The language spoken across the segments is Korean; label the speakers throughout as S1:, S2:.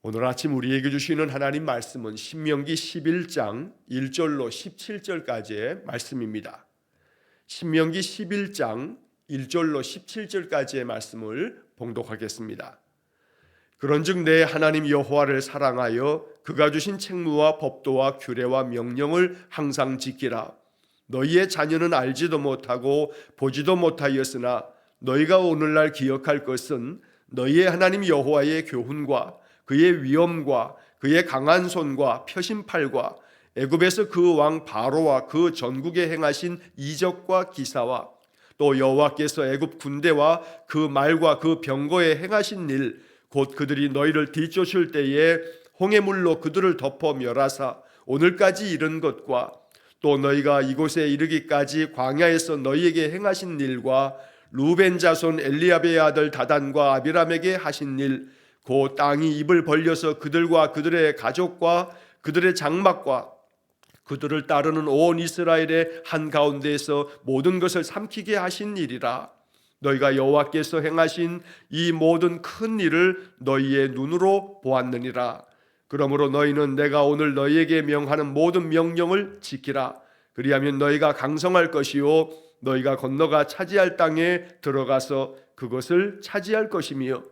S1: 오늘 아침 우리에게 주시는 하나님 말씀은 신명기 11장 1절로 17절까지의 말씀입니다. 신명기 11장 1절로 17절까지의 말씀을 봉독하겠습니다. 그런즉 내 하나님 여호와를 사랑하여 그가 주신 책무와 법도와 규례와 명령을 항상 지키라. 너희의 자녀는 알지도 못하고 보지도 못하였으나 너희가 오늘날 기억할 것은 너희의 하나님 여호와의 교훈과 그의 위엄과 그의 강한 손과 펴신 팔과 애굽에서 그 왕 바로와 그 전국에 행하신 이적과 기사와 또 여호와께서 애굽 군대와 그 말과 그 병거에 행하신 일, 곧 그들이 너희를 뒤쫓을 때에 홍해물로 그들을 덮어 멸하사 오늘까지 이른 것과 또 너희가 이곳에 이르기까지 광야에서 너희에게 행하신 일과 루벤 자손 엘리압의 아들 다단과 아비람에게 하신 일, 곧 땅이 입을 벌려서 그들과 그들의 가족과 그들의 장막과 그들을 따르는 온 이스라엘의 한가운데에서 모든 것을 삼키게 하신 일이라. 너희가 여호와께서 행하신 이 모든 큰 일을 너희의 눈으로 보았느니라. 그러므로 너희는 내가 오늘 너희에게 명하는 모든 명령을 지키라. 그리하면 너희가 강성할 것이요 너희가 건너가 차지할 땅에 들어가서 그것을 차지할 것이며,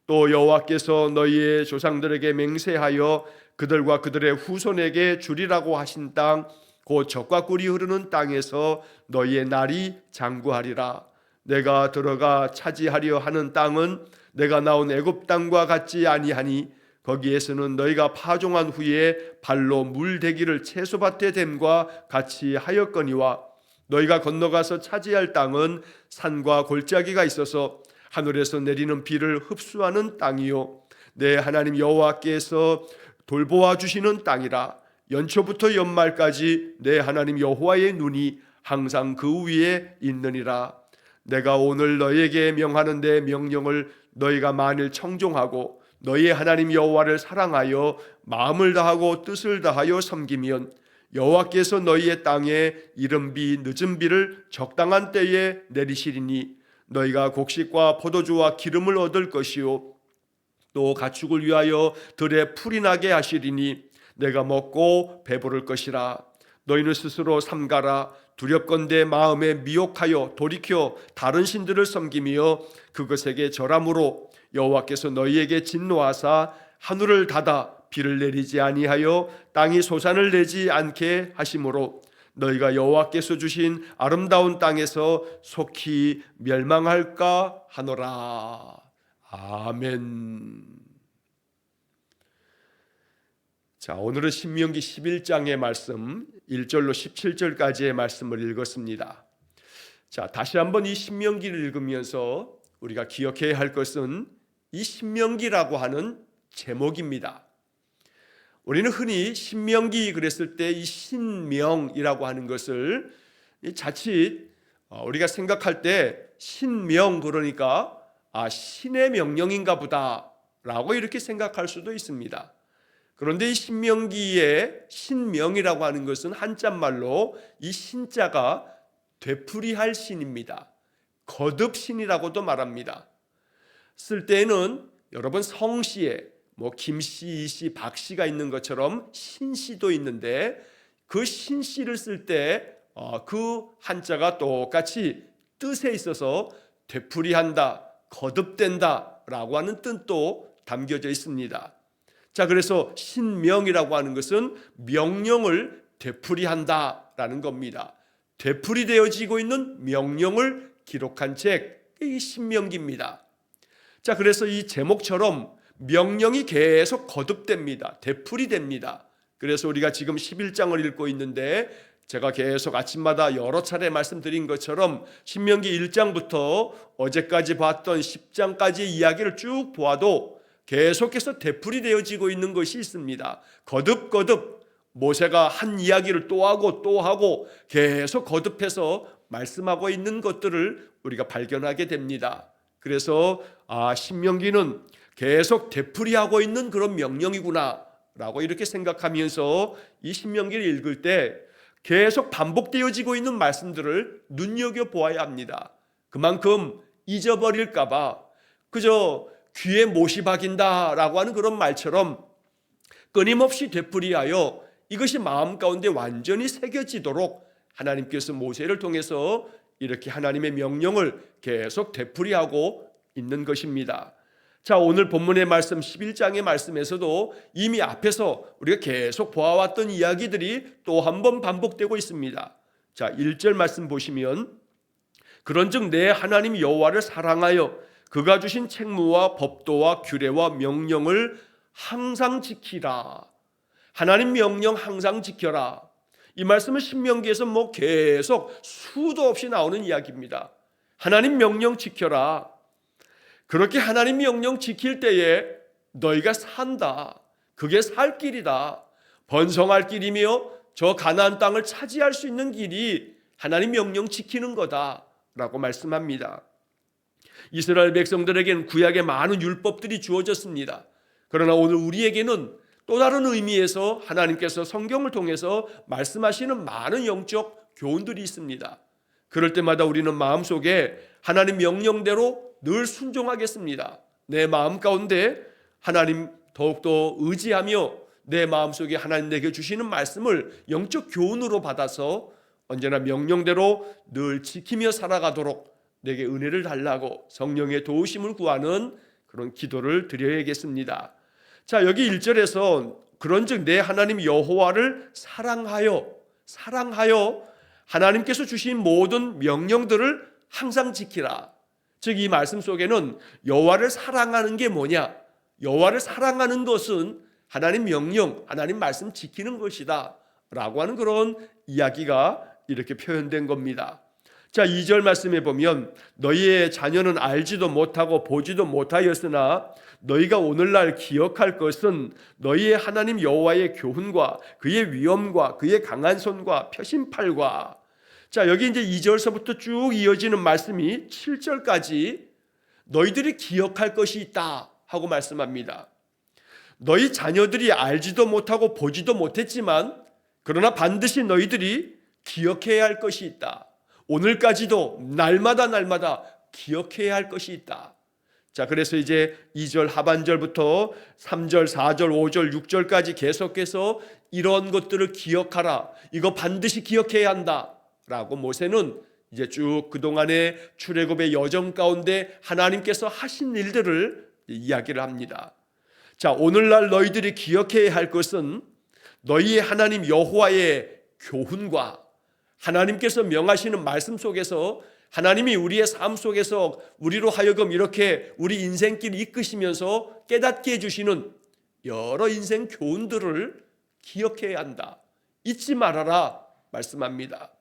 S1: 또 여호와께서 너희의 조상들에게 맹세하여 그들과 그들의 후손에게 주리라고 하신 땅, 곧 젖과 꿀이 흐르는 땅에서 너희의 날이 장구하리라. 내가 들어가 차지하려 하는 땅은 내가 나온 애굽 땅과 같지 아니하니 거기에서는 너희가 파종한 후에 발로 물대기를 채소밭에 댐과 같이 하였거니와, 너희가 건너가서 차지할 땅은 산과 골짜기가 있어서 하늘에서 내리는 비를 흡수하는 땅이요 내 하나님 여호와께서 돌보아 주시는 땅이라. 연초부터 연말까지 내 하나님 여호와의 눈이 항상 그 위에 있느니라. 내가 오늘 너희에게 명하는 내 명령을 너희가 만일 청종하고 너희의 하나님 여호와를 사랑하여 마음을 다하고 뜻을 다하여 섬기면 여호와께서 너희의 땅에 이른 비 늦은 비를 적당한 때에 내리시리니 너희가 곡식과 포도주와 기름을 얻을 것이요 또 가축을 위하여 들에 풀이 나게 하시리니 내가 먹고 배부를 것이라. 너희는 스스로 삼가라. 두렵건대 마음에 미혹하여 돌이켜 다른 신들을 섬기며 그것에게 절함으로 여호와께서 너희에게 진노하사 하늘을 닫아 비를 내리지 아니하여 땅이 소산을 내지 않게 하심으로 너희가 여호와께서 주신 아름다운 땅에서 속히 멸망할까 하노라. 아멘. 자, 오늘은 신명기 11장의 말씀 1절로 17절까지의 말씀을 읽었습니다. 자, 다시 한번 이 신명기를 읽으면서 우리가 기억해야 할 것은 이 신명기라고 하는 제목입니다. 우리는 흔히 신명기 그랬을 때 이 신명이라고 하는 것을 자칫 우리가 생각할 때 신명 그러니까 신의 명령인가 보다 라고 이렇게 생각할 수도 있습니다. 그런데 이 신명기의 신명이라고 하는 것은 한자말로 이 신자가 되풀이할 신입니다. 거듭신이라고도 말합니다. 쓸 때에는 여러분 성씨에 김씨, 이씨, 박씨가 있는 것처럼 신씨도 있는데 그 신씨를 쓸 때 그 한자가 똑같이 뜻에 있어서 되풀이한다, 거듭된다 라고 하는 뜻도 담겨져 있습니다. 자, 그래서 신명이라고 하는 것은 명령을 되풀이한다 라는 겁니다. 되풀이되어지고 있는 명령을 기록한 책이 신명기입니다. 자, 그래서 이 제목처럼 명령이 계속 거듭됩니다. 되풀이됩니다. 그래서 우리가 지금 11장을 읽고 있는데 제가 계속 아침마다 여러 차례 말씀드린 것처럼 신명기 1장부터 어제까지 봤던 10장까지의 이야기를 쭉 보아도 계속해서 되풀이되어지고 있는 것이 있습니다. 거듭 모세가 한 이야기를 또 하고 계속 거듭해서 말씀하고 있는 것들을 우리가 발견하게 됩니다. 그래서 신명기는 계속 되풀이하고 있는 그런 명령이구나 라고 이렇게 생각하면서 이 신명기를 읽을 때 계속 반복되어지고 있는 말씀들을 눈여겨보아야 합니다. 그만큼 잊어버릴까 봐 그저 귀에 못이 박인다 라고 하는 그런 말처럼 끊임없이 되풀이하여 이것이 마음 가운데 완전히 새겨지도록 하나님께서 모세를 통해서 이렇게 하나님의 명령을 계속 되풀이하고 있는 것입니다. 자, 오늘 본문의 말씀 11장의 말씀에서도 이미 앞에서 우리가 계속 보아왔던 이야기들이 또 한 번 반복되고 있습니다. 자, 1절 말씀 보시면 그런즉 내 하나님 여호와를 사랑하여 그가 주신 책무와 법도와 규례와 명령을 항상 지키라. 하나님 명령 항상 지켜라. 이 말씀은 신명기에서 계속 수도 없이 나오는 이야기입니다. 하나님 명령 지켜라. 그렇게 하나님 명령 지킬 때에 너희가 산다. 그게 살 길이다. 번성할 길이며 저 가나안 땅을 차지할 수 있는 길이 하나님 명령 지키는 거다라고 말씀합니다. 이스라엘 백성들에게는 구약의 많은 율법들이 주어졌습니다. 그러나 오늘 우리에게는 또 다른 의미에서 하나님께서 성경을 통해서 말씀하시는 많은 영적 교훈들이 있습니다. 그럴 때마다 우리는 마음속에 하나님 명령대로 늘 순종하겠습니다. 내 마음 가운데 하나님 더욱더 의지하며 내 마음속에 하나님 내게 주시는 말씀을 영적 교훈으로 받아서 언제나 명령대로 늘 지키며 살아가도록 내게 은혜를 달라고 성령의 도우심을 구하는 그런 기도를 드려야겠습니다. 자, 여기 1절에서 그런즉 내 하나님 여호와를 사랑하여 하나님께서 주신 모든 명령들을 항상 지키라. 즉 이 말씀 속에는 여호와를 사랑하는 게 뭐냐? 여호와를 사랑하는 것은 하나님 명령, 하나님 말씀 지키는 것이다 라고 하는 그런 이야기가 이렇게 표현된 겁니다. 자, 2절 말씀에 보면 너희의 자녀는 알지도 못하고 보지도 못하였으나 너희가 오늘날 기억할 것은 너희의 하나님 여호와의 교훈과 그의 위엄과 그의 강한 손과 표심팔과. 자, 여기 이제 2절서부터 쭉 이어지는 말씀이 7절까지 너희들이 기억할 것이 있다 하고 말씀합니다. 너희 자녀들이 알지도 못하고 보지도 못했지만 그러나 반드시 너희들이 기억해야 할 것이 있다. 오늘까지도 날마다 기억해야 할 것이 있다. 자, 그래서 이제 2절 하반절부터 3절, 4절, 5절, 6절까지 계속해서 이런 것들을 기억하라. 이거 반드시 기억해야 한다. 라고 모세는 이제 쭉 그동안의 출애굽의 여정 가운데 하나님께서 하신 일들을 이야기를 합니다. 자, 오늘날 너희들이 기억해야 할 것은 너희의 하나님 여호와의 교훈과 하나님께서 명하시는 말씀 속에서 하나님이 우리의 삶 속에서 우리로 하여금 이렇게 우리 인생길 이끄시면서 깨닫게 해주시는 여러 인생 교훈들을 기억해야 한다. 잊지 말아라 말씀합니다.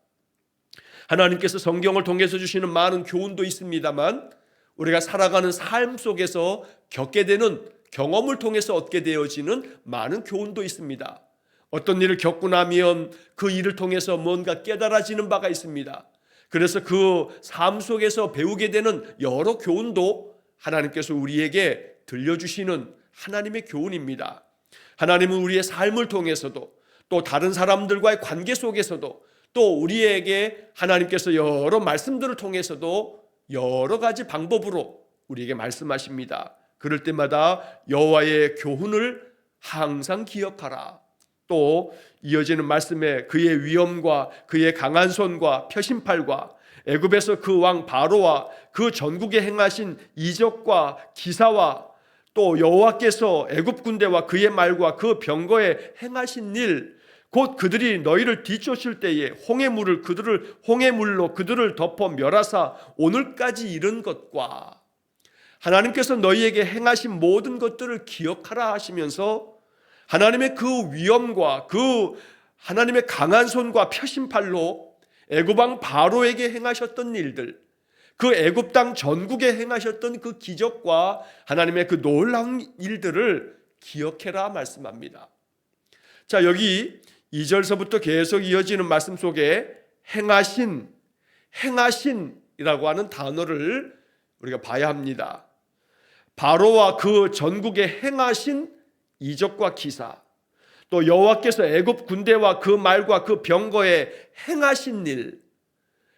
S1: 하나님께서 성경을 통해서 주시는 많은 교훈도 있습니다만 우리가 살아가는 삶 속에서 겪게 되는 경험을 통해서 얻게 되어지는 많은 교훈도 있습니다. 어떤 일을 겪고 나면 그 일을 통해서 뭔가 깨달아지는 바가 있습니다. 그래서 그 삶 속에서 배우게 되는 여러 교훈도 하나님께서 우리에게 들려주시는 하나님의 교훈입니다. 하나님은 우리의 삶을 통해서도 또 다른 사람들과의 관계 속에서도 또 우리에게 하나님께서 여러 말씀들을 통해서도 여러 가지 방법으로 우리에게 말씀하십니다. 그럴 때마다 여호와의 교훈을 항상 기억하라. 또 이어지는 말씀에 그의 위엄과 그의 강한 손과 표심팔과 애굽에서 그 왕 바로와 그 전국에 행하신 이적과 기사와 또 여호와께서 애굽 군대와 그의 말과 그 병거에 행하신 일, 곧 그들이 너희를 뒤쫓을 때에 홍해물로 그들을 덮어 멸하사 오늘까지 이른 것과 하나님께서 너희에게 행하신 모든 것들을 기억하라 하시면서 하나님의 그 위엄과 그 하나님의 강한 손과 표심팔로 애굽 왕 바로에게 행하셨던 일들, 그 애굽 땅 전국에 행하셨던 그 기적과 하나님의 그 놀라운 일들을 기억해라 말씀합니다. 자, 여기 2절서부터 계속 이어지는 말씀 속에 행하신이라고 하는 단어를 우리가 봐야 합니다. 바로와 그 전국에 행하신 이적과 기사, 또 여호와께서 애굽 군대와 그 말과 그 병거에 행하신 일.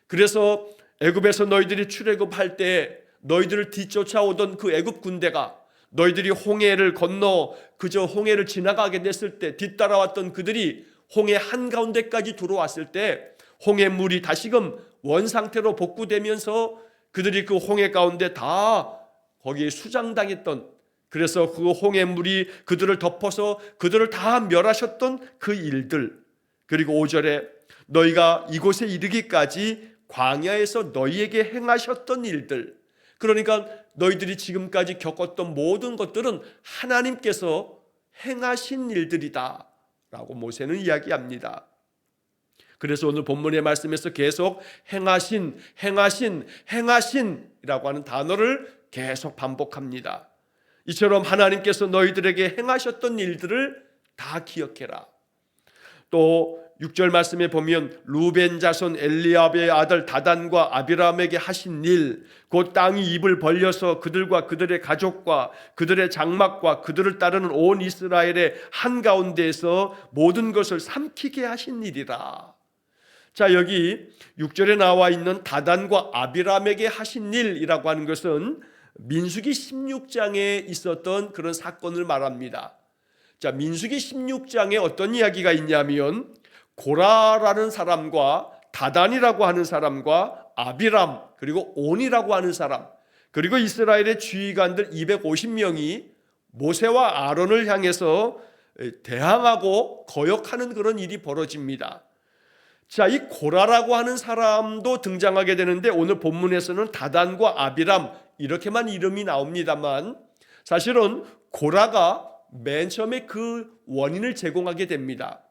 S1: 그래서 애굽에서 너희들이 출애굽할 때 너희들을 뒤쫓아오던 그 애굽 군대가 너희들이 홍해를 건너 그저 홍해를 지나가게 됐을 때 뒤따라왔던 그들이 홍해 한가운데까지 들어왔을 때 홍해물이 다시금 원상태로 복구되면서 그들이 그 홍해 가운데 다 거기에 수장당했던, 그래서 그 홍해물이 그들을 덮어서 그들을 다 멸하셨던 그 일들, 그리고 5절에 너희가 이곳에 이르기까지 광야에서 너희에게 행하셨던 일들, 그러니까 너희들이 지금까지 겪었던 모든 것들은 하나님께서 행하신 일들이다 라고 모세는 이야기합니다. 그래서 오늘 본문의 말씀에서 계속 행하신 이라고 하는 단어를 계속 반복합니다. 이처럼 하나님께서 너희들에게 행하셨던 일들을 다 기억해라. 또 6절 말씀에 보면 루벤 자손 엘리압의 아들 다단과 아비람에게 하신 일, 곧 땅이 입을 벌려서 그들과 그들의 가족과 그들의 장막과 그들을 따르는 온 이스라엘의 한가운데에서 모든 것을 삼키게 하신 일이라. 자, 여기 6절에 나와 있는 다단과 아비람에게 하신 일이라고 하는 것은 민수기 16장에 있었던 그런 사건을 말합니다. 자, 민수기 16장에 어떤 이야기가 있냐면 고라라는 사람과 다단이라고 하는 사람과 아비람 그리고 온이라고 하는 사람, 그리고 이스라엘의 지휘관들 250명이 모세와 아론을 향해서 대항하고 거역하는 그런 일이 벌어집니다. 자, 이 고라라고 하는 사람도 등장하게 되는데 오늘 본문에서는 다단과 아비람 이렇게만 이름이 나옵니다만 사실은 고라가 맨 처음에 그 원인을 제공하게 됩니다.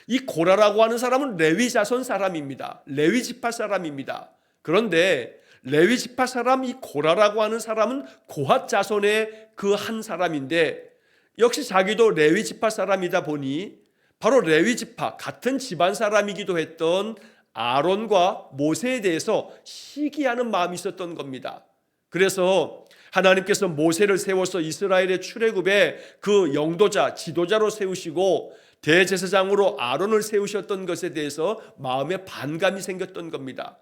S1: 이 고라라고 하는 사람은 레위 자손 사람입니다. 레위 지파 사람입니다. 그런데 레위 지파 사람 이 고라라고 하는 사람은 고핫 자손의 그 한 사람인데 역시 자기도 레위 지파 사람이다 보니 바로 레위 지파 같은 집안 사람이기도 했던 아론과 모세에 대해서 시기하는 마음이 있었던 겁니다. 그래서 하나님께서 모세를 세워서 이스라엘의 출애굽의 그 영도자, 지도자로 세우시고 대제사장으로 아론을 세우셨던 것에 대해서 마음에 반감이 생겼던 겁니다.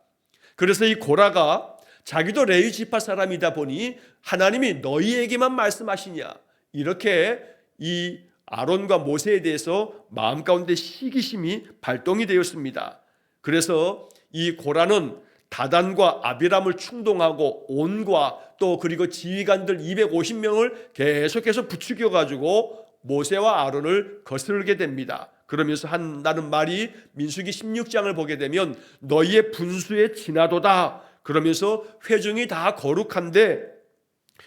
S1: 그래서 이 고라가 자기도 레위 지파 사람이다 보니 하나님이 너희에게만 말씀하시냐 이렇게 이 아론과 모세에 대해서 마음 가운데 시기심이 발동이 되었습니다. 그래서 이 고라는 다단과 아비람을 충동하고 온과 또 그리고 지휘관들 250명을 계속해서 부추겨 가지고 모세와 아론을 거스르게 됩니다. 그러면서 한다는 말이 민수기 16장을 보게 되면 너희의 분수에 지나도다. 그러면서 회중이 다 거룩한데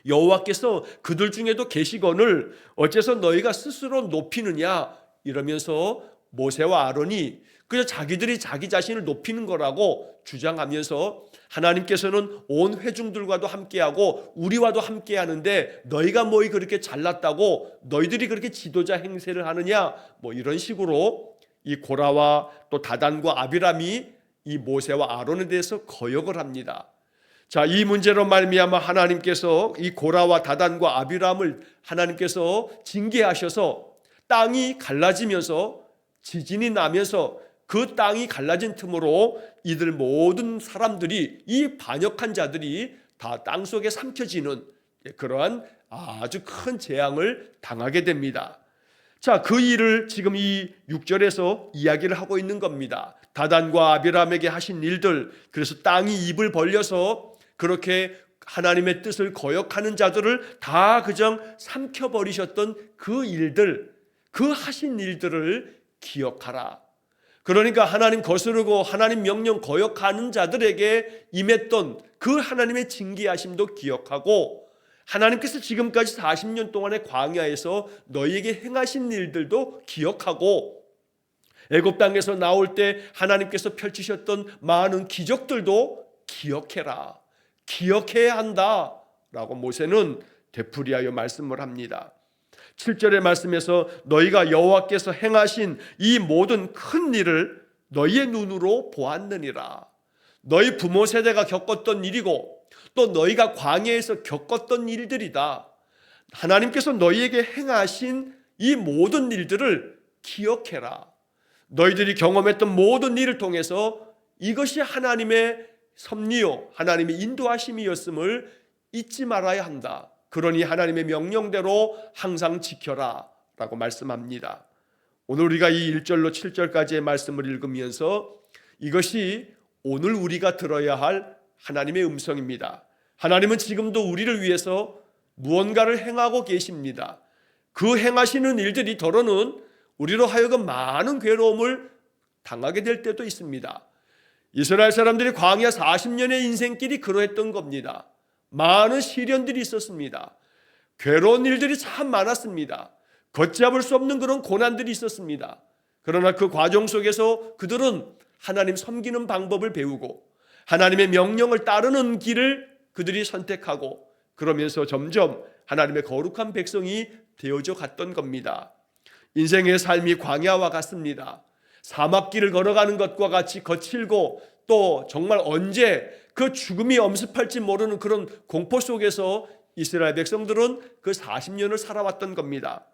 S1: 여호와께서 그들 중에도 계시거늘 어째서 너희가 스스로 높이느냐 이러면서 모세와 아론이 그저 자기들이 자기 자신을 높이는 거라고 주장하면서 하나님께서는 온 회중들과도 함께하고 우리와도 함께하는데 너희가 뭐이 그렇게 잘났다고 너희들이 그렇게 지도자 행세를 하느냐 뭐 이런 식으로 이 고라와 또 다단과 아비람이 이 모세와 아론에 대해서 거역을 합니다. 자, 이 문제로 말미암아 하나님께서 이 고라와 다단과 아비람을 하나님께서 징계하셔서 땅이 갈라지면서 지진이 나면서 그 땅이 갈라진 틈으로 이들 모든 사람들이 이 반역한 자들이 다 땅속에 삼켜지는 그러한 아주 큰 재앙을 당하게 됩니다. 자, 그 일을 지금 이 6절에서 이야기를 하고 있는 겁니다. 다단과 아비람에게 하신 일들, 그래서 땅이 입을 벌려서 그렇게 하나님의 뜻을 거역하는 자들을 다 그냥 삼켜버리셨던 그 일들, 그 하신 일들을 기억하라. 그러니까 하나님 거스르고 하나님 명령 거역하는 자들에게 임했던 그 하나님의 징계하심도 기억하고 하나님께서 지금까지 40년 동안의 광야에서 너희에게 행하신 일들도 기억하고 애굽 땅에서 나올 때 하나님께서 펼치셨던 많은 기적들도 기억해라. 기억해야 한다라고 모세는 되풀이하여 말씀을 합니다. 7절의 말씀에서 너희가 여호와께서 행하신 이 모든 큰 일을 너희의 눈으로 보았느니라. 너희 부모 세대가 겪었던 일이고 또 너희가 광야에서 겪었던 일들이다. 하나님께서 너희에게 행하신 이 모든 일들을 기억해라. 너희들이 경험했던 모든 일을 통해서 이것이 하나님의 섭리요 하나님의 인도하심이었음을 잊지 말아야 한다. 그러니 하나님의 명령대로 항상 지켜라 라고 말씀합니다. 오늘 우리가 이 1절로 7절까지의 말씀을 읽으면서 이것이 오늘 우리가 들어야 할 하나님의 음성입니다. 하나님은 지금도 우리를 위해서 무언가를 행하고 계십니다. 그 행하시는 일들이 더러는 우리로 하여금 많은 괴로움을 당하게 될 때도 있습니다. 이스라엘 사람들이 광야 40년의 인생길이 그러했던 겁니다. 많은 시련들이 있었습니다. 괴로운 일들이 참 많았습니다. 걷잡을 수 없는 그런 고난들이 있었습니다. 그러나 그 과정 속에서 그들은 하나님 섬기는 방법을 배우고 하나님의 명령을 따르는 길을 그들이 선택하고 그러면서 점점 하나님의 거룩한 백성이 되어져 갔던 겁니다. 인생의 삶이 광야와 같습니다. 사막길을 걸어가는 것과 같이 거칠고 또 정말 언제 그 죽음이 엄습할지 모르는 그런 공포 속에서 이스라엘 백성들은 그 40년을 살아왔던 겁니다.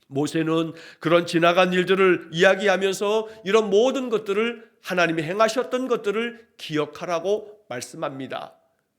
S1: 모세는 그런 지나간 일들을 이야기하면서 이런 모든 것들을 하나님이 행하셨던 것들을 기억하라고 말씀합니다.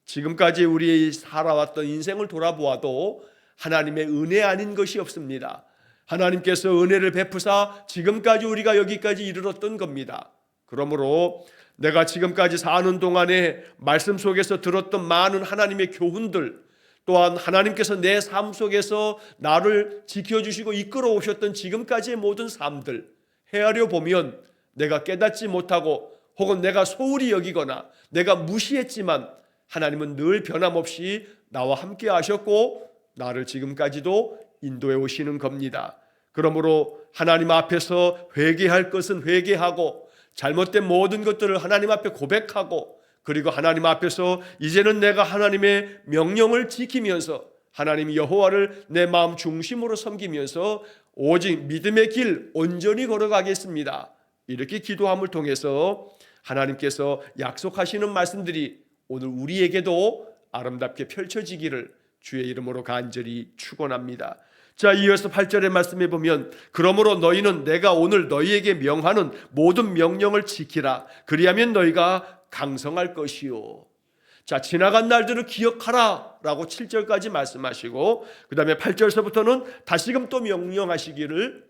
S1: 지금까지 우리 살아왔던 인생을 돌아보아도 하나님의 은혜 아닌 것이 없습니다. 하나님께서 은혜를 베푸사 지금까지 우리가 여기까지 이르렀던 겁니다. 그러므로 내가 지금까지 사는 동안에 말씀 속에서 들었던 많은 하나님의 교훈들, 또한 하나님께서 내 삶 속에서 나를 지켜주시고 이끌어 오셨던 지금까지의 모든 삶들 헤아려 보면 내가 깨닫지 못하고 혹은 내가 소홀히 여기거나 내가 무시했지만 하나님은 늘 변함없이 나와 함께 하셨고 나를 지금까지도 인도해 오시는 겁니다. 그러므로 하나님 앞에서 회개할 것은 회개하고 잘못된 모든 것들을 하나님 앞에 고백하고 그리고 하나님 앞에서 이제는 내가 하나님의 명령을 지키면서 하나님 여호와를 내 마음 중심으로 섬기면서 오직 믿음의 길 온전히 걸어가겠습니다. 이렇게 기도함을 통해서 하나님께서 약속하시는 말씀들이 오늘 우리에게도 아름답게 펼쳐지기를 주의 이름으로 간절히 축원합니다. 자, 이어서 8절의 말씀에 보면 그러므로 너희는 내가 오늘 너희에게 명하는 모든 명령을 지키라. 그리하면 너희가 강성할 것이요. 자, 지나간 날들을 기억하라 라고 7절까지 말씀하시고 그 다음에 8절서부터는 다시금 또 명령하시기를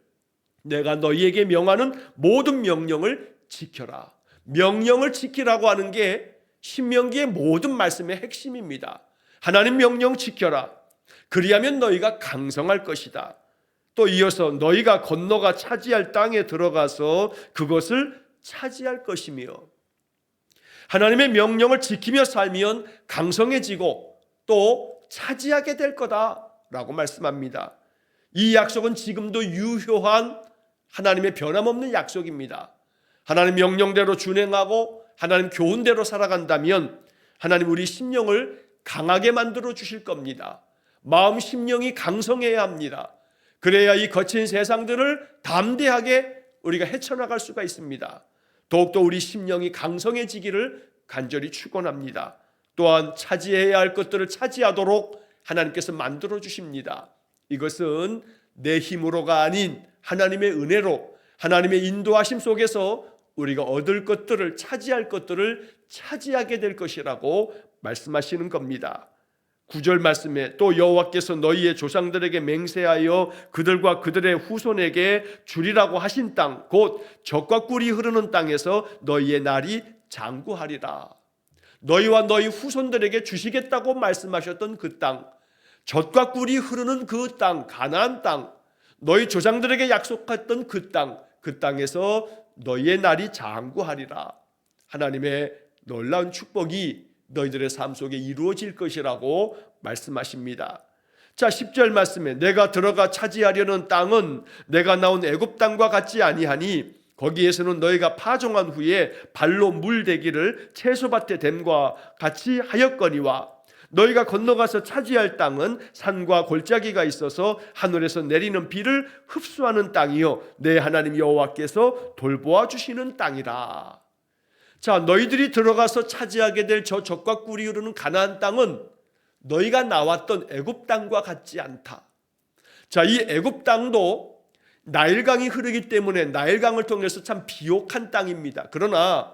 S1: 내가 너희에게 명하는 모든 명령을 지켜라. 명령을 지키라고 하는 게 신명기의 모든 말씀의 핵심입니다. 하나님 명령 지켜라. 그리하면 너희가 강성할 것이다. 또 이어서 너희가 건너가 차지할 땅에 들어가서 그것을 차지할 것이며 하나님의 명령을 지키며 살면 강성해지고 또 차지하게 될 거다라고 말씀합니다. 이 약속은 지금도 유효한 하나님의 변함없는 약속입니다. 하나님 명령대로 준행하고 하나님 교훈대로 살아간다면 하나님 우리 심령을 강하게 만들어 주실 겁니다. 마음 심령이 강성해야 합니다. 그래야 이 거친 세상들을 담대하게 우리가 헤쳐나갈 수가 있습니다. 더욱더 우리 심령이 강성해지기를 간절히 축원합니다. 또한 차지해야 할 것들을 차지하도록 하나님께서 만들어 주십니다. 이것은 내 힘으로가 아닌 하나님의 은혜로 하나님의 인도하심 속에서 우리가 얻을 것들을 차지할 것들을 차지하게 될 것이라고 말씀하시는 겁니다. 9절 말씀에 또 여호와께서 너희의 조상들에게 맹세하여 그들과 그들의 후손에게 주리라고 하신 땅 곧 젖과 꿀이 흐르는 땅에서 너희의 날이 장구하리라. 너희와 너희 후손들에게 주시겠다고 말씀하셨던 그 땅, 젖과 꿀이 흐르는 그 땅, 가나안 땅, 너희 조상들에게 약속했던 그 땅, 그 땅에서 너희의 날이 장구하리라. 하나님의 놀라운 축복이 너희들의 삶 속에 이루어질 것이라고 말씀하십니다. 자, 10절 말씀에 내가 들어가 차지하려는 땅은 내가 나온 애굽 땅과 같지 아니하니 거기에서는 너희가 파종한 후에 발로 물대기를 채소밭에 댐과 같이 하였거니와 너희가 건너가서 차지할 땅은 산과 골짜기가 있어서 하늘에서 내리는 비를 흡수하는 땅이요 내 하나님 여호와께서 돌보아 주시는 땅이라. 자, 너희들이 들어가서 차지하게 될 저 젖과 꿀이 흐르는 가나안 땅은 너희가 나왔던 애굽 땅과 같지 않다. 자, 이 애굽 땅도 나일강이 흐르기 때문에 나일강을 통해서 참 비옥한 땅입니다. 그러나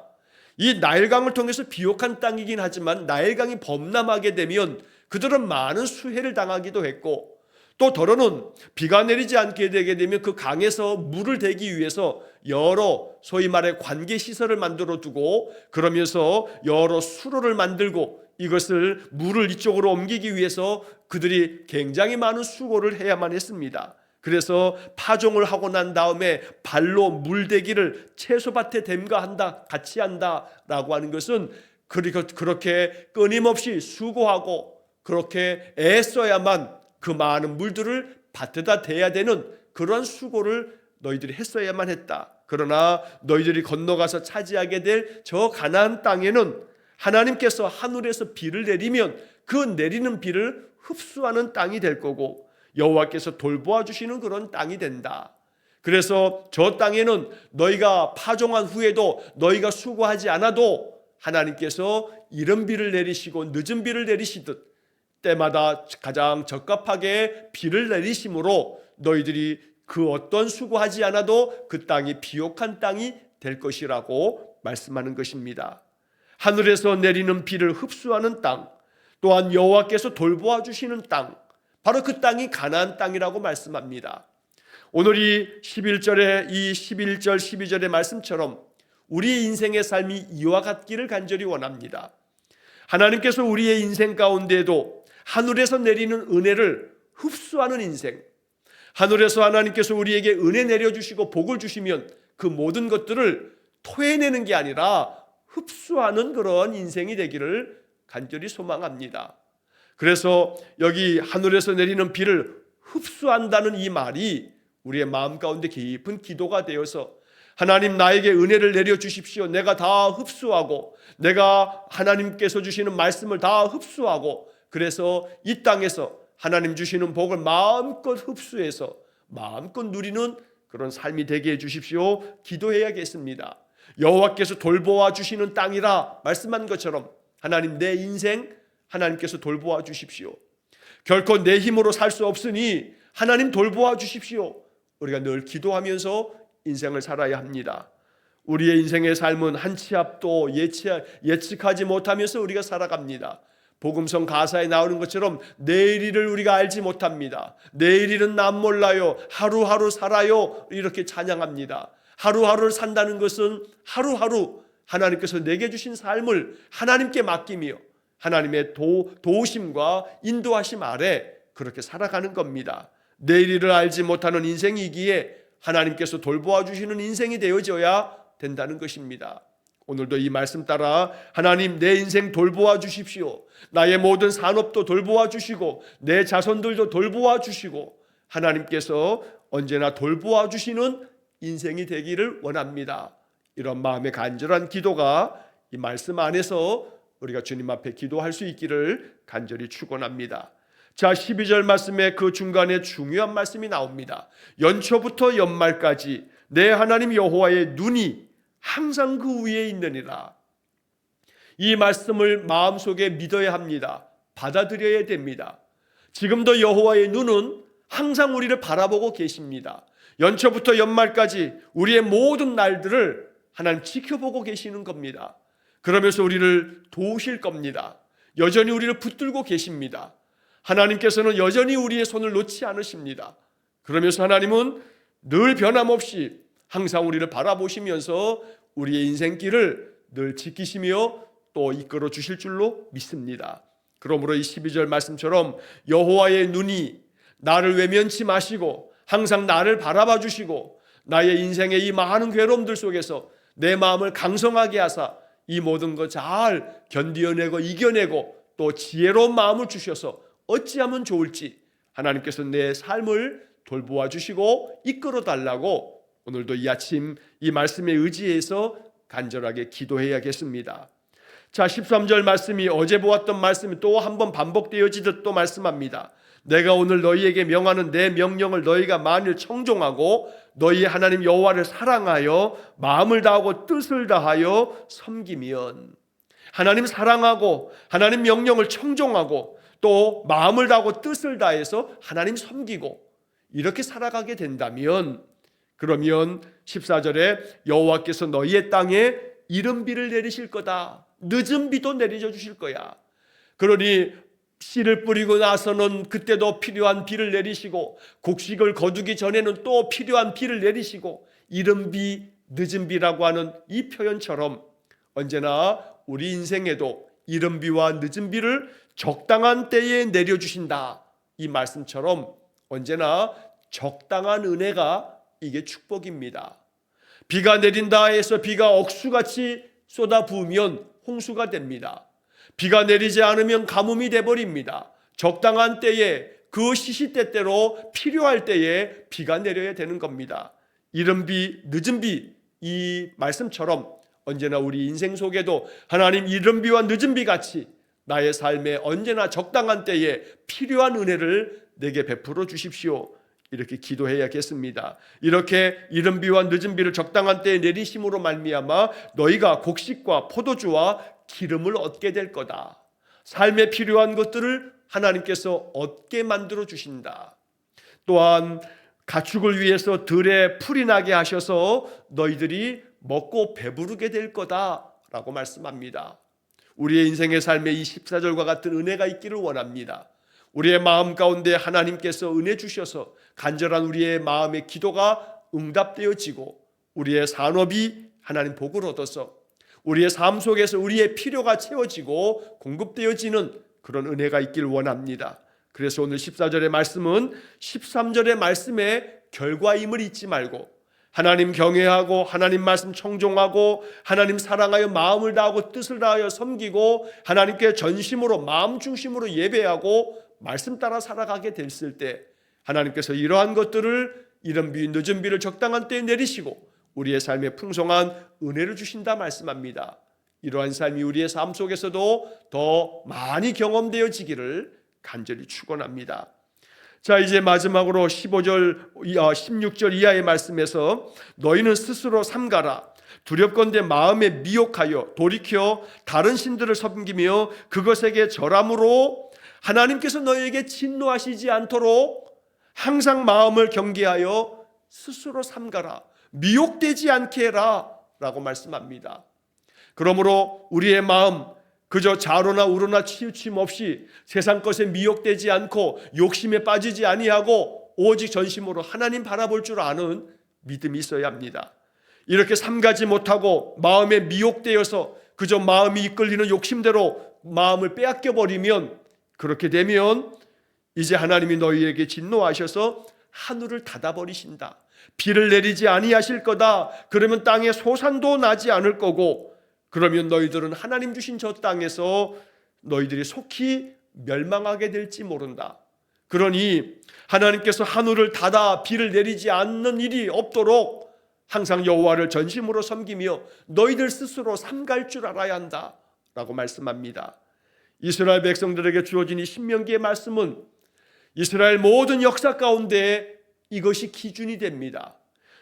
S1: 이 나일강을 통해서 비옥한 땅이긴 하지만 나일강이 범람하게 되면 그들은 많은 수해를 당하기도 했고, 또 더러는 비가 내리지 않게 되게 되면 그 강에서 물을 대기 위해서 여러 소위 말해 관계 시설을 만들어 두고, 그러면서 여러 수로를 만들고 이것을 물을 이쪽으로 옮기기 위해서 그들이 굉장히 많은 수고를 해야만 했습니다. 그래서 파종을 하고 난 다음에 발로 물대기를 채소밭에 댐가한다, 같이 한다라고 하는 것은 그렇게 끊임없이 수고하고 그렇게 애써야만 그 많은 물들을 밭에다 대야 되는 그런 수고를 너희들이 했어야만 했다. 그러나 너희들이 건너가서 차지하게 될 저 가나안 땅에는 하나님께서 하늘에서 비를 내리면 그 내리는 비를 흡수하는 땅이 될 거고, 여호와께서 돌보아 주시는 그런 땅이 된다. 그래서 저 땅에는 너희가 파종한 후에도 너희가 수고하지 않아도 하나님께서 이른 비를 내리시고 늦은 비를 내리시듯 때마다 가장 적합하게 비를 내리심으로 너희들이 그 어떤 수고하지 않아도 그 땅이 비옥한 땅이 될 것이라고 말씀하는 것입니다. 하늘에서 내리는 비를 흡수하는 땅, 또한 여호와께서 돌보아 주시는 땅, 바로 그 땅이 가나안 땅이라고 말씀합니다. 오늘 이 11절의 이 11절 12절의 말씀처럼 우리의 인생의 삶이 이와 같기를 간절히 원합니다. 하나님께서 우리의 인생 가운데에도 하늘에서 내리는 은혜를 흡수하는 인생, 하늘에서 하나님께서 우리에게 은혜 내려주시고 복을 주시면 그 모든 것들을 토해내는 게 아니라 흡수하는 그런 인생이 되기를 간절히 소망합니다. 그래서 여기 하늘에서 내리는 비를 흡수한다는 이 말이 우리의 마음 가운데 깊은 기도가 되어서 하나님 나에게 은혜를 내려주십시오. 내가 다 흡수하고 내가 하나님께서 주시는 말씀을 다 흡수하고 그래서 이 땅에서 하나님 주시는 복을 마음껏 흡수해서 마음껏 누리는 그런 삶이 되게 해주십시오. 기도해야겠습니다. 여호와께서 돌보아 주시는 땅이라 말씀한 것처럼 하나님 내 인생 하나님께서 돌보아 주십시오. 결코 내 힘으로 살 수 없으니 하나님 돌보아 주십시오. 우리가 늘 기도하면서 인생을 살아야 합니다. 우리의 인생의 삶은 한 치 앞도 예측하지 못하면서 우리가 살아갑니다. 복음성 가사에 나오는 것처럼 내일 일을 우리가 알지 못합니다. 내일 일은 남 몰라요. 하루하루 살아요. 이렇게 찬양합니다. 하루하루를 산다는 것은 하루하루 하나님께서 내게 주신 삶을 하나님께 맡기며 하나님의 도우심과 인도하심 아래 그렇게 살아가는 겁니다. 내일 일을 알지 못하는 인생이기에 하나님께서 돌보아 주시는 인생이 되어져야 된다는 것입니다. 오늘도 이 말씀 따라 하나님 내 인생 돌보아 주십시오. 나의 모든 산업도 돌보아 주시고 내 자손들도 돌보아 주시고 하나님께서 언제나 돌보아 주시는 인생이 되기를 원합니다. 이런 마음의 간절한 기도가 이 말씀 안에서 우리가 주님 앞에 기도할 수 있기를 간절히 축원합니다. 자, 12절 말씀에 그 중간에 중요한 말씀이 나옵니다. 연초부터 연말까지 내 하나님 여호와의 눈이 항상 그 위에 있느니라. 이 말씀을 마음속에 믿어야 합니다. 받아들여야 됩니다. 지금도 여호와의 눈은 항상 우리를 바라보고 계십니다. 연초부터 연말까지 우리의 모든 날들을 하나님 지켜보고 계시는 겁니다. 그러면서 우리를 도우실 겁니다. 여전히 우리를 붙들고 계십니다. 하나님께서는 여전히 우리의 손을 놓지 않으십니다. 그러면서 하나님은 늘 변함없이 항상 우리를 바라보시면서 우리의 인생길을 늘 지키시며 또 이끌어 주실 줄로 믿습니다. 그러므로 이 12절 말씀처럼 여호와의 눈이 나를 외면치 마시고 항상 나를 바라봐 주시고 나의 인생의 이 많은 괴로움들 속에서 내 마음을 강성하게 하사 이 모든 것 잘 견디어내고 이겨내고 또 지혜로운 마음을 주셔서 어찌하면 좋을지 하나님께서 내 삶을 돌보아 주시고 이끌어 달라고 오늘도 이 아침 이 말씀에 의지해서 간절하게 기도해야겠습니다. 자, 13절 말씀이 어제 보았던 말씀이 또 한 번 반복되어지듯 또 말씀합니다. 내가 오늘 너희에게 명하는 내 명령을 너희가 만일 청종하고 너희 하나님 여호와를 사랑하여 마음을 다하고 뜻을 다하여 섬기면, 하나님 사랑하고 하나님 명령을 청종하고 또 마음을 다하고 뜻을 다해서 하나님 섬기고 이렇게 살아가게 된다면, 그러면 14절에 여호와께서 너희의 땅에 이른 비를 내리실 거다. 늦은 비도 내려 주실 거야. 그러니 씨를 뿌리고 나서는 그때도 필요한 비를 내리시고, 곡식을 거두기 전에는 또 필요한 비를 내리시고, 이른 비, 늦은 비라고 하는 이 표현처럼 언제나 우리 인생에도 이른 비와 늦은 비를 적당한 때에 내려주신다, 이 말씀처럼 언제나 적당한 은혜가 이게 축복입니다. 비가 내린다 해서 비가 억수같이 쏟아 부으면 홍수가 됩니다. 비가 내리지 않으면 가뭄이 돼버립니다. 적당한 때에, 그 시시때때로 필요할 때에 비가 내려야 되는 겁니다. 이른 비, 늦은 비, 이 말씀처럼 언제나 우리 인생 속에도 하나님 이른 비와 늦은 비 같이 나의 삶에 언제나 적당한 때에 필요한 은혜를 내게 베풀어 주십시오, 이렇게 기도해야겠습니다. 이렇게 이른 비와 늦은 비를 적당한 때에 내리심으로 말미암아 너희가 곡식과 포도주와 기름을 얻게 될 거다. 삶에 필요한 것들을 하나님께서 얻게 만들어 주신다. 또한 가축을 위해서 들에 풀이 나게 하셔서 너희들이 먹고 배부르게 될 거다라고 말씀합니다. 우리의 인생의 삶에 이 14절과 같은 은혜가 있기를 원합니다. 우리의 마음 가운데 하나님께서 은혜 주셔서 간절한 우리의 마음의 기도가 응답되어지고, 우리의 산업이 하나님 복을 얻어서 우리의 삶 속에서 우리의 필요가 채워지고 공급되어지는 그런 은혜가 있길 원합니다. 그래서 오늘 14절의 말씀은 13절의 말씀의 결과임을 잊지 말고, 하나님 경외하고 하나님 말씀 청종하고 하나님 사랑하여 마음을 다하고 뜻을 다하여 섬기고 하나님께 전심으로 마음 중심으로 예배하고 말씀 따라 살아가게 됐을 때 하나님께서 이러한 것들을, 이른 비 늦은 비를 적당한 때에 내리시고 우리의 삶에 풍성한 은혜를 주신다 말씀합니다. 이러한 삶이 우리의 삶 속에서도 더 많이 경험되어지기를 간절히 축원합니다. 자, 이제 마지막으로 16절 이하의 말씀에서 너희는 스스로 삼가라. 두렵건대 마음에 미혹하여 돌이켜 다른 신들을 섬기며 그것에게 절함으로 하나님께서 너희에게 진노하시지 않도록 항상 마음을 경계하여 스스로 삼가라. 미혹되지 않게 해라 라고 말씀합니다. 그러므로 우리의 마음, 그저 좌로나 우로나 치우침 없이 세상 것에 미혹되지 않고 욕심에 빠지지 아니하고 오직 전심으로 하나님 바라볼 줄 아는 믿음이 있어야 합니다. 이렇게 삼가지 못하고 마음에 미혹되어서 그저 마음이 이끌리는 욕심대로 마음을 빼앗겨 버리면, 그렇게 되면 이제 하나님이 너희에게 진노하셔서 하늘을 닫아버리신다. 비를 내리지 아니하실 거다. 그러면 땅에 소산도 나지 않을 거고, 그러면 너희들은 하나님 주신 저 땅에서 너희들이 속히 멸망하게 될지 모른다. 그러니 하나님께서 하늘을 닫아 비를 내리지 않는 일이 없도록 항상 여호와를 전심으로 섬기며 너희들 스스로 삼갈 줄 알아야 한다 라고 말씀합니다. 이스라엘 백성들에게 주어진 이 신명기의 말씀은 이스라엘 모든 역사 가운데 이것이 기준이 됩니다.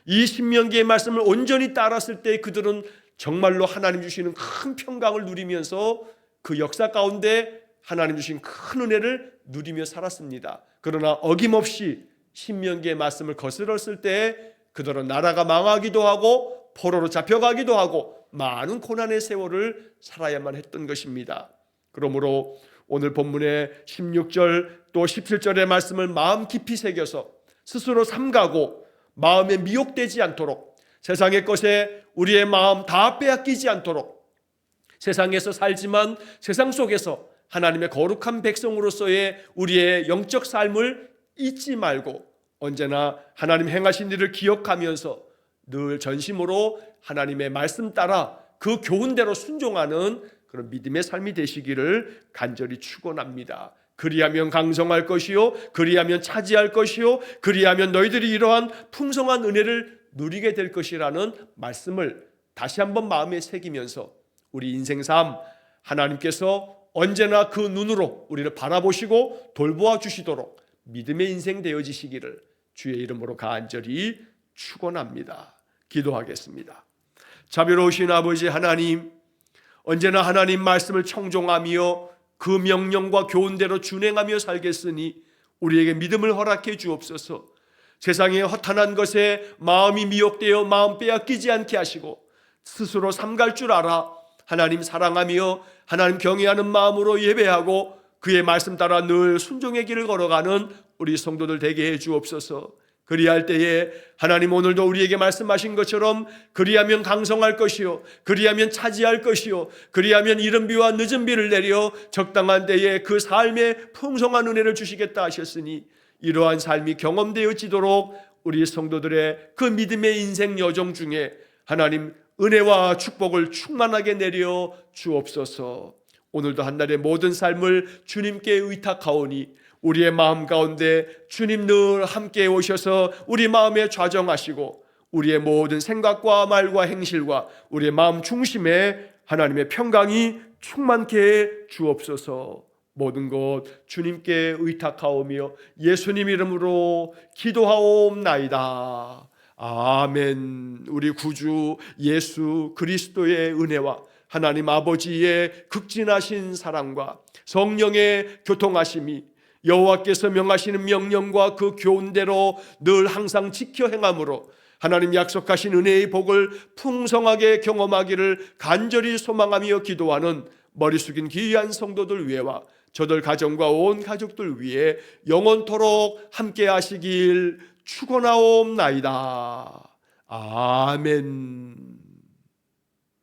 S1: 이 신명기의 말씀을 온전히 따랐을 때 그들은 정말로 하나님 주시는 큰 평강을 누리면서 그 역사 가운데 하나님 주신 큰 은혜를 누리며 살았습니다. 그러나 어김없이 신명기의 말씀을 거스렀을 때 그들은 나라가 망하기도 하고 포로로 잡혀가기도 하고 많은 고난의 세월을 살아야만 했던 것입니다. 그러므로 오늘 본문의 16절 또 17절의 말씀을 마음 깊이 새겨서 스스로 삼가고 마음에 미혹되지 않도록, 세상의 것에 우리의 마음 다 빼앗기지 않도록, 세상에서 살지만 세상 속에서 하나님의 거룩한 백성으로서의 우리의 영적 삶을 잊지 말고 언제나 하나님 행하신 일을 기억하면서 늘 전심으로 하나님의 말씀 따라 그 교훈대로 순종하는 그런 믿음의 삶이 되시기를 간절히 축원합니다. 그리하면 강성할 것이요, 그리하면 차지할 것이요, 그리하면 너희들이 이러한 풍성한 은혜를 누리게 될 것이라는 말씀을 다시 한번 마음에 새기면서 우리 인생 삶 하나님께서 언제나 그 눈으로 우리를 바라보시고 돌보아 주시도록 믿음의 인생 되어지시기를 주의 이름으로 간절히 축원합니다. 기도하겠습니다. 자비로우신 아버지 하나님, 언제나 하나님 말씀을 청종하며 그 명령과 교훈대로 준행하며 살겠으니 우리에게 믿음을 허락해 주옵소서. 세상의 허탄한 것에 마음이 미혹되어 마음 빼앗기지 않게 하시고 스스로 삼갈 줄 알아 하나님 사랑하며 하나님 경외하는 마음으로 예배하고 그의 말씀 따라 늘 순종의 길을 걸어가는 우리 성도들 되게 해 주옵소서. 그리할 때에 하나님 오늘도 우리에게 말씀하신 것처럼 그리하면 강성할 것이요, 그리하면 차지할 것이요, 그리하면 이른 비와 늦은 비를 내려 적당한 때에 그 삶에 풍성한 은혜를 주시겠다 하셨으니 이러한 삶이 경험되어지도록 우리 성도들의 그 믿음의 인생 여정 중에 하나님 은혜와 축복을 충만하게 내려 주옵소서. 오늘도 한날의 모든 삶을 주님께 의탁하오니 우리의 마음 가운데 주님 늘 함께 오셔서 우리 마음에 좌정하시고 우리의 모든 생각과 말과 행실과 우리의 마음 중심에 하나님의 평강이 충만케 해 주옵소서. 모든 것 주님께 의탁하오며 예수님 이름으로 기도하옵나이다. 아멘. 우리 구주 예수 그리스도의 은혜와 하나님 아버지의 극진하신 사랑과 성령의 교통하심이 여호와께서 명하시는 명령과 그 교훈대로 늘 항상 지켜 행함으로 하나님 약속하신 은혜의 복을 풍성하게 경험하기를 간절히 소망하며 기도하는 머리 숙인 귀한 성도들 위에와 저들 가정과 온 가족들 위해 영원토록 함께 하시길 축원하옵나이다. 아멘.